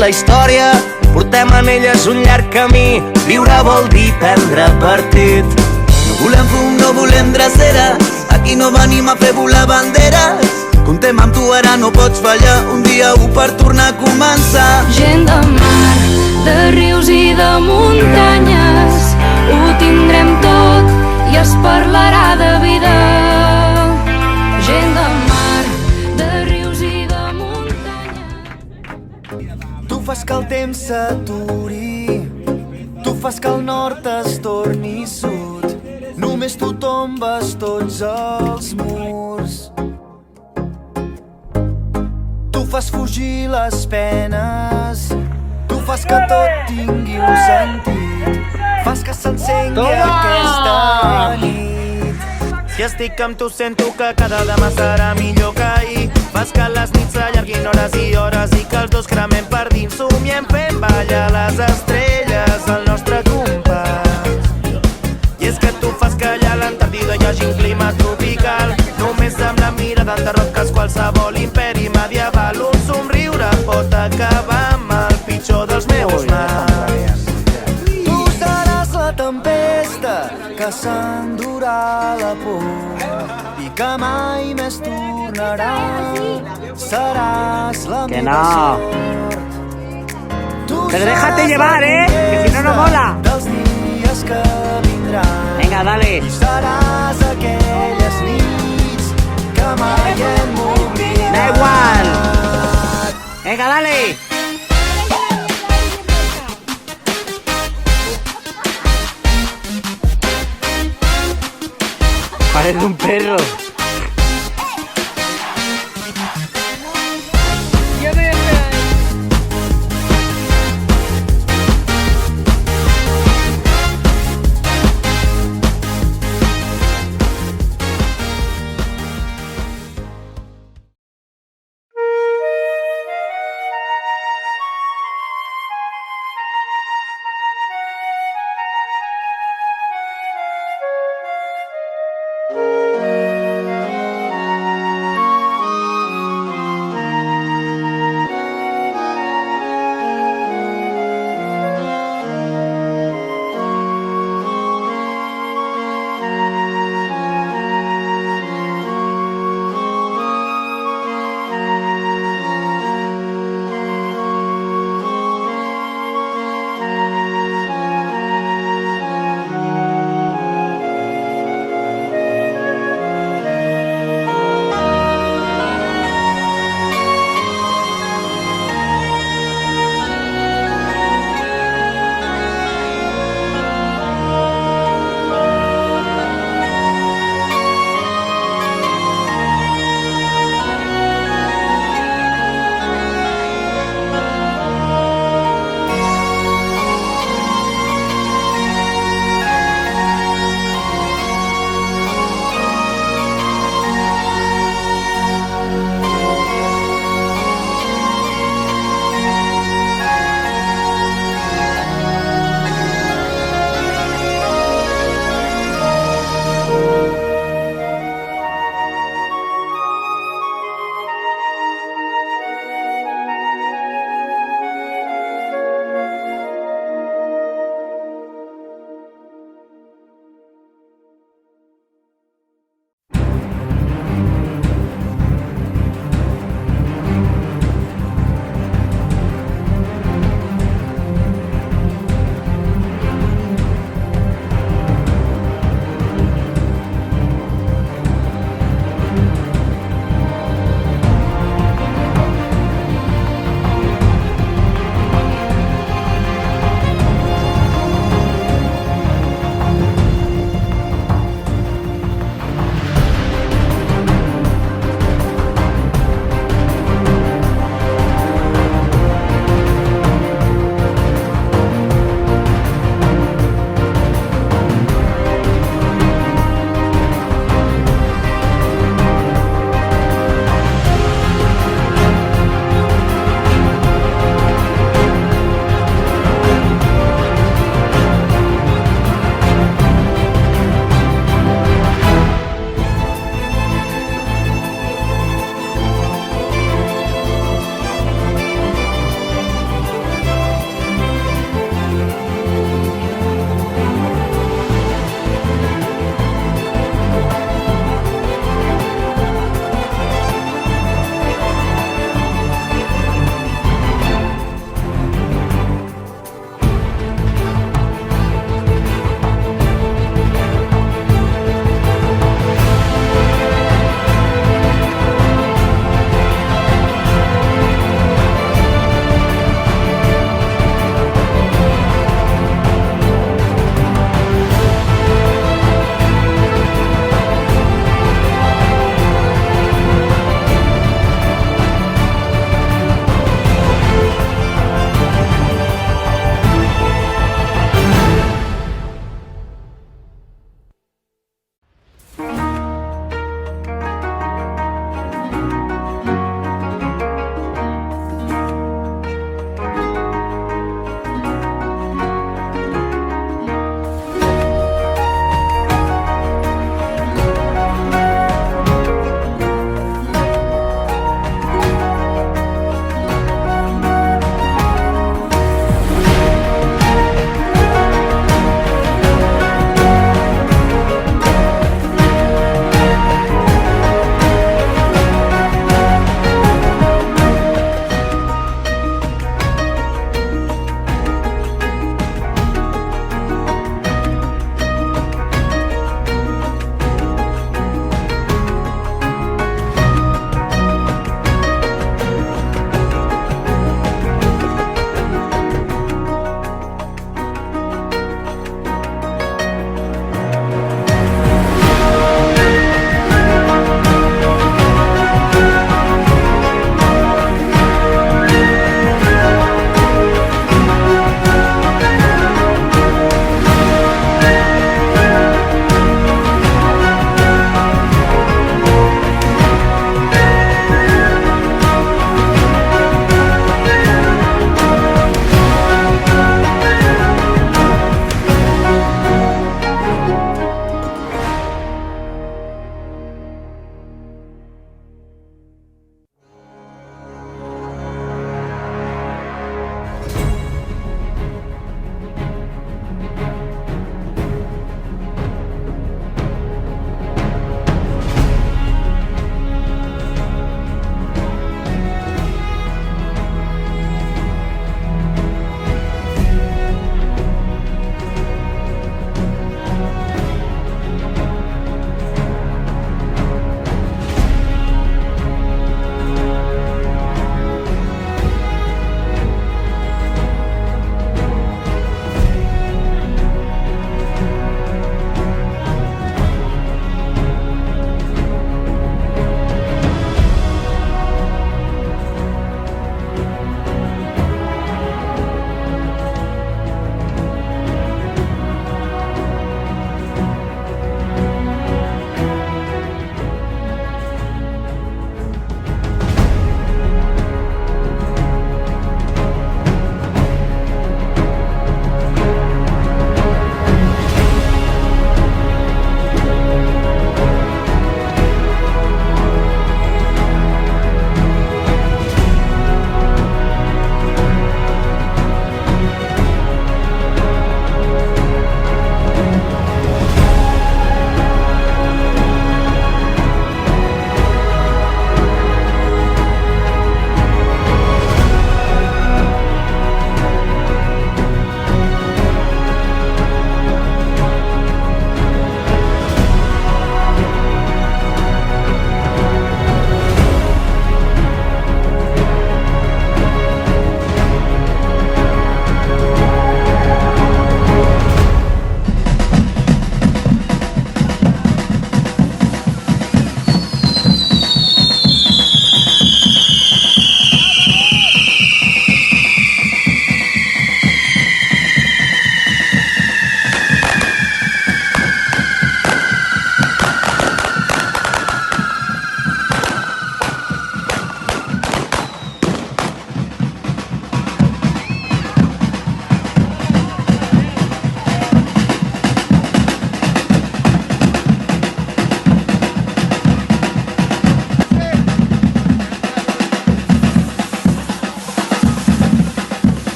la història, portem en elles un llarg camí. Viure vol dir prendre partit. No volem fum, no volem dreceres, aquí no venim a fer volar banderes. Comptem amb tu, ara no pots fallar, un dia per tornar a començar. Gent de mar, de rius i de muntanyes, ho tindrem tot i es parlarà de vida. Gent de mar, de rius i de muntanyes. Tu fas que el temps s'aturi, tu fas que el nord es torni sud, només tu tombes tots els murs. Tu fas fugir les penes, tu fas que tot tingui un sentit, fas que s'encengui aquesta nit. Si estic amb tu sento que cada demà serà millor que ahir, fas que les nits s'allarguin hores i hores i que els dos cremem per dins, somiem fent ballar les estrelles al nostre compàs. I és que tu fas que allà a l'Antàrtida hi hagi un clima tropical, només amb la mirada enderroques qualsevol imperi medieval. Un somriure pot acabar amb el pitjor dels meus mals. Tu seràs la tempesta que s'endurà la por i que mai més tornarà. Seràs la meva sort. Pero déjate llevar, que si no, no mola. Dels dies que vindran. Venga, dale. I seràs aquelles nits que mai hem oblidat. Da igual. Venga, dale. Parece un perro.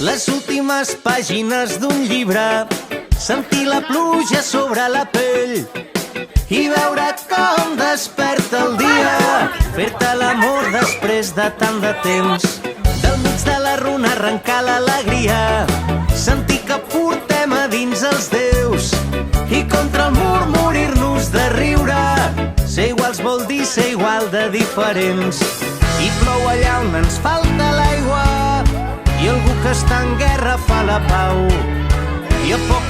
les últimes pàgines d'un llibre, sentir la pluja sobre la pell i veure com desperta el dia, fer-te l'amor després de tant de temps, del mig de la runa arrencar l'alegria, sentir que portem a dins els déus i contra el mur morir-nos de riure. Ser iguals vol dir ser igual de diferents, i plou allà on ens falta l'aigua i algú que està en guerra fa la pau, i a poc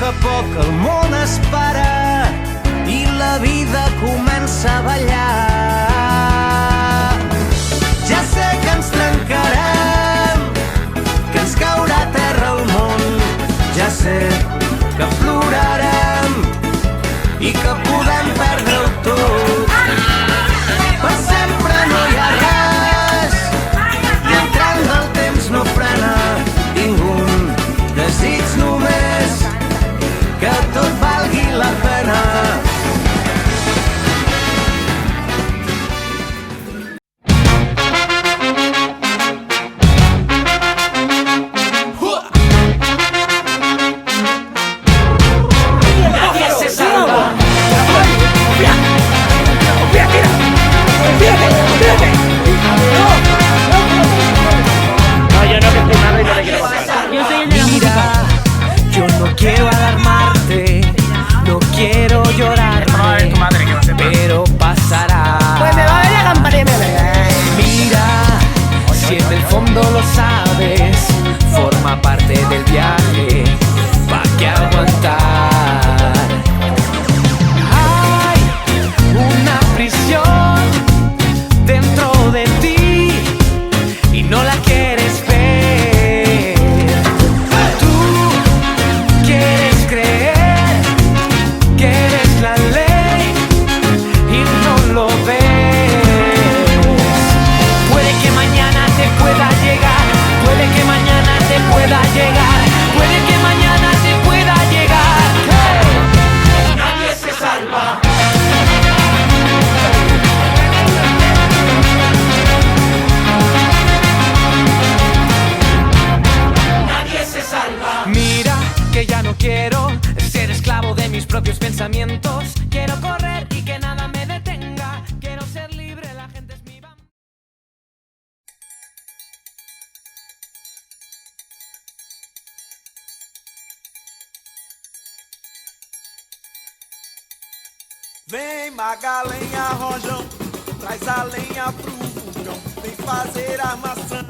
el món es para i la vida comença a ballar. Ja sé que ens trencarem, que ens caurà a terra el món, ja sé que plorarem i que podem perdre-ho tot. Per sempre no hi ha res i el tren del temps no frena. Tinc un desig només, que tot valgui la pena. Quiero alarmarte, no quiero llorarte, pero pasará. Pues me va a ver la campanilla. Mira, si en el fondo lo sabes, forma parte del viaje, ¿pa' qué aguantar? Hay una prisión dentro de ti y no la quieres ver. Quiero ser esclavo de mis propios pensamientos. Quiero correr y que nada me detenga. Quiero ser libre, la gente es mi bamba. Vem Magalenha, Rojão, traz a lenha pro fogão, vem fazer armação.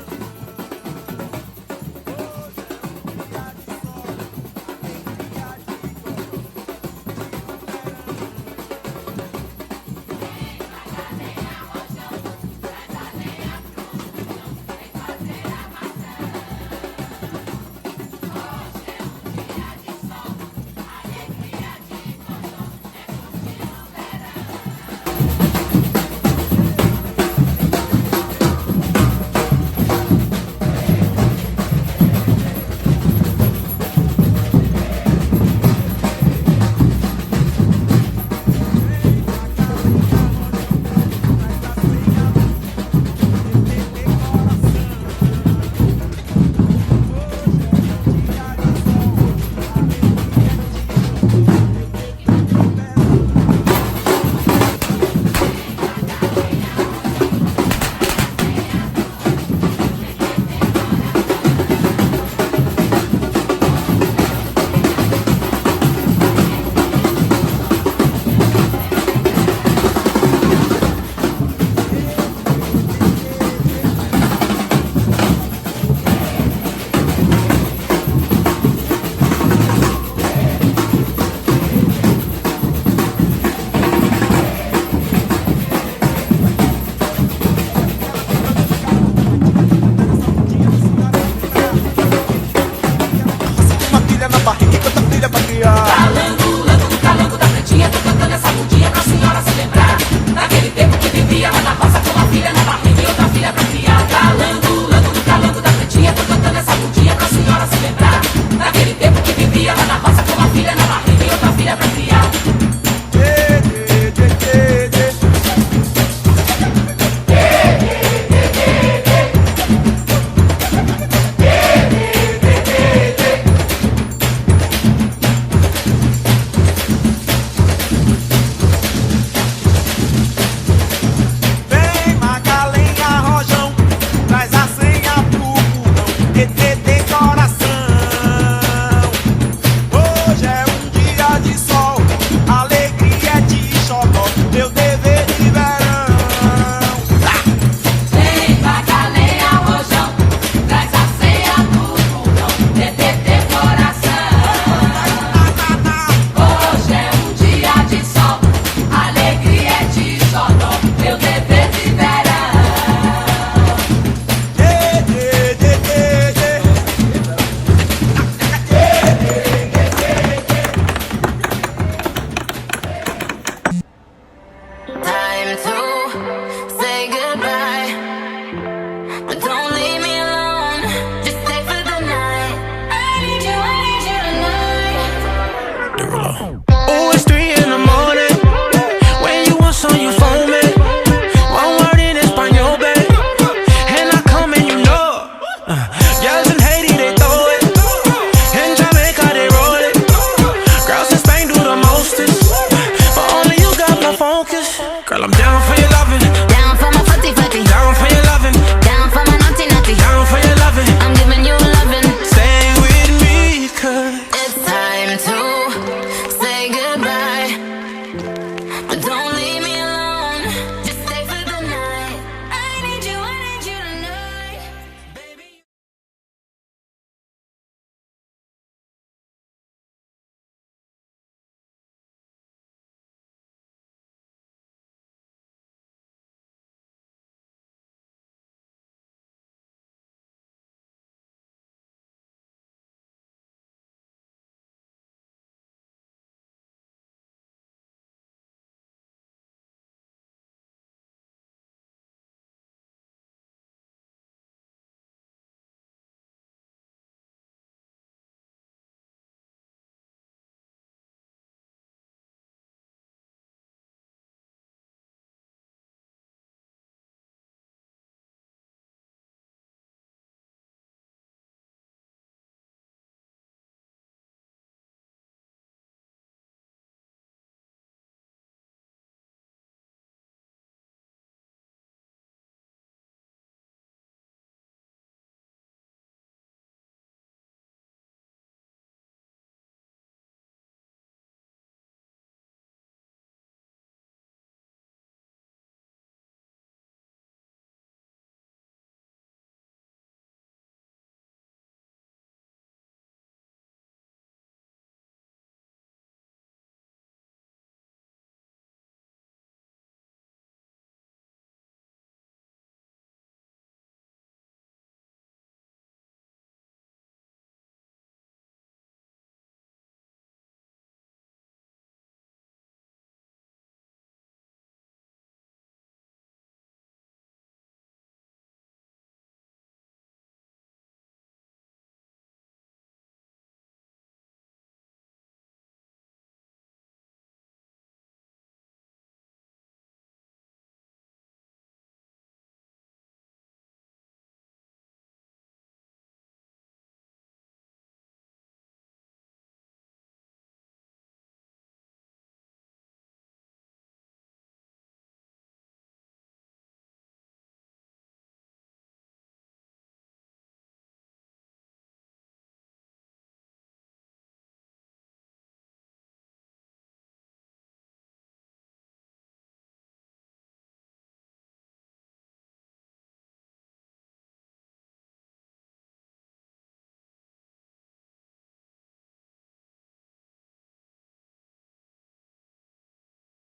Wow.